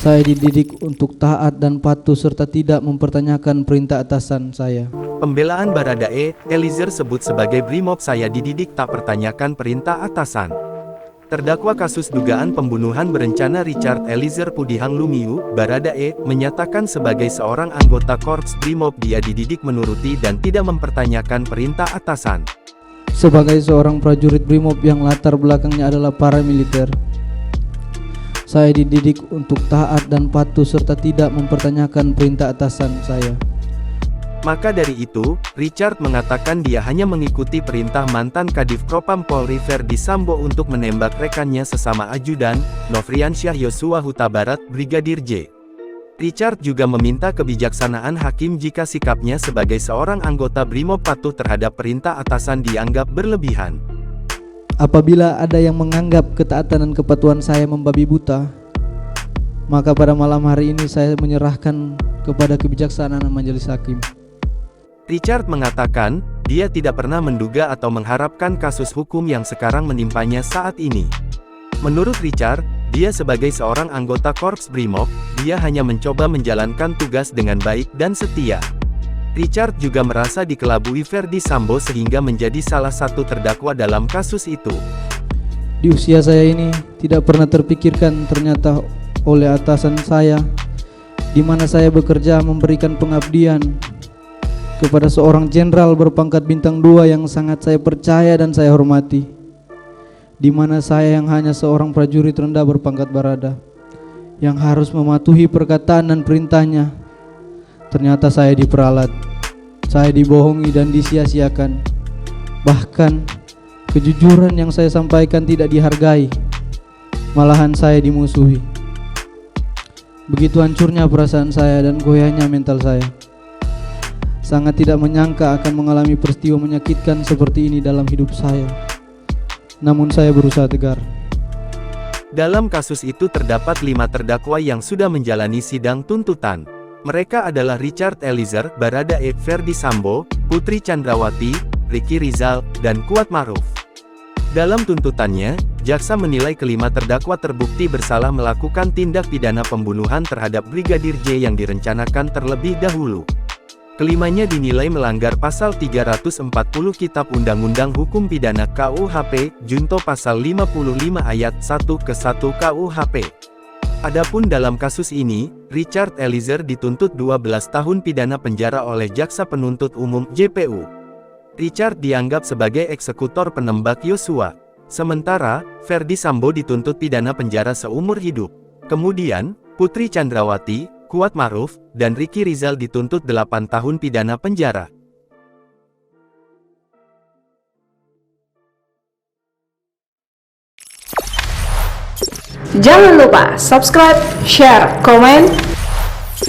Saya dididik untuk taat dan patuh serta tidak mempertanyakan perintah atasan saya. Pembelaan Baradae, Eliezer sebut sebagai Brimob saya dididik tak pertanyakan perintah atasan. Terdakwa kasus dugaan pembunuhan berencana Richard Eliezer Pudihang Lumiu, Baradae, menyatakan sebagai seorang anggota Korps Brimob dia dididik menuruti dan tidak mempertanyakan perintah atasan. Sebagai seorang prajurit Brimob yang latar belakangnya adalah paramiliter, saya dididik untuk taat dan patuh serta tidak mempertanyakan perintah atasan saya. Maka dari itu, Richard mengatakan dia hanya mengikuti perintah mantan Kadif Propam Polri Verdi Sambo untuk menembak rekannya sesama ajudan, Nofriansyah Yosua Huta Barat, Brigadir J. Richard juga meminta kebijaksanaan hakim jika sikapnya sebagai seorang anggota Brimob patuh terhadap perintah atasan dianggap berlebihan. Apabila ada yang menganggap ketaatan dan kepatuhan saya membabi buta, maka pada malam hari ini saya menyerahkan kepada kebijaksanaan majelis hakim. Richard mengatakan, dia tidak pernah menduga atau mengharapkan kasus hukum yang sekarang menimpanya saat ini. Menurut Richard, dia sebagai seorang anggota Korps Brimob, dia hanya mencoba menjalankan tugas dengan baik dan setia. Richard juga merasa dikelabui Verdi Sambo sehingga menjadi salah satu terdakwa dalam kasus itu. Di usia saya ini, tidak pernah terpikirkan ternyata oleh atasan saya, di mana saya bekerja memberikan pengabdian kepada seorang jenderal berpangkat bintang 2 yang sangat saya percaya dan saya hormati, di mana saya yang hanya seorang prajurit rendah berpangkat barada, yang harus mematuhi perkataan dan perintahnya. Ternyata saya diperalat, saya dibohongi dan disia-siakan. Bahkan kejujuran yang saya sampaikan tidak dihargai, malahan saya dimusuhi. Begitu hancurnya perasaan saya dan goyahnya mental saya. Sangat tidak menyangka akan mengalami peristiwa menyakitkan seperti ini dalam hidup saya. Namun saya berusaha tegar. Dalam kasus itu terdapat 5 terdakwa yang sudah menjalani sidang tuntutan. Mereka adalah Richard Eliezer, Baradae, Verdi Sambo, Putri Chandrawati, Ricky Rizal, dan Kuat Maruf. Dalam tuntutannya, jaksa menilai kelima terdakwa terbukti bersalah melakukan tindak pidana pembunuhan terhadap Brigadir J yang direncanakan terlebih dahulu. Kelimanya dinilai melanggar pasal 340 Kitab Undang-Undang Hukum Pidana KUHP, junto pasal 55 ayat 1 ke 1 KUHP. Adapun dalam kasus ini, Richard Eliezer dituntut 12 tahun pidana penjara oleh Jaksa Penuntut Umum (JPU). Richard dianggap sebagai eksekutor penembak Yosua. Sementara, Verdi Sambo dituntut pidana penjara seumur hidup. Kemudian, Putri Chandrawati, Kuat Maruf, dan Ricky Rizal dituntut 8 tahun pidana penjara. Jangan lupa subscribe, share, komen,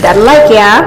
dan like ya.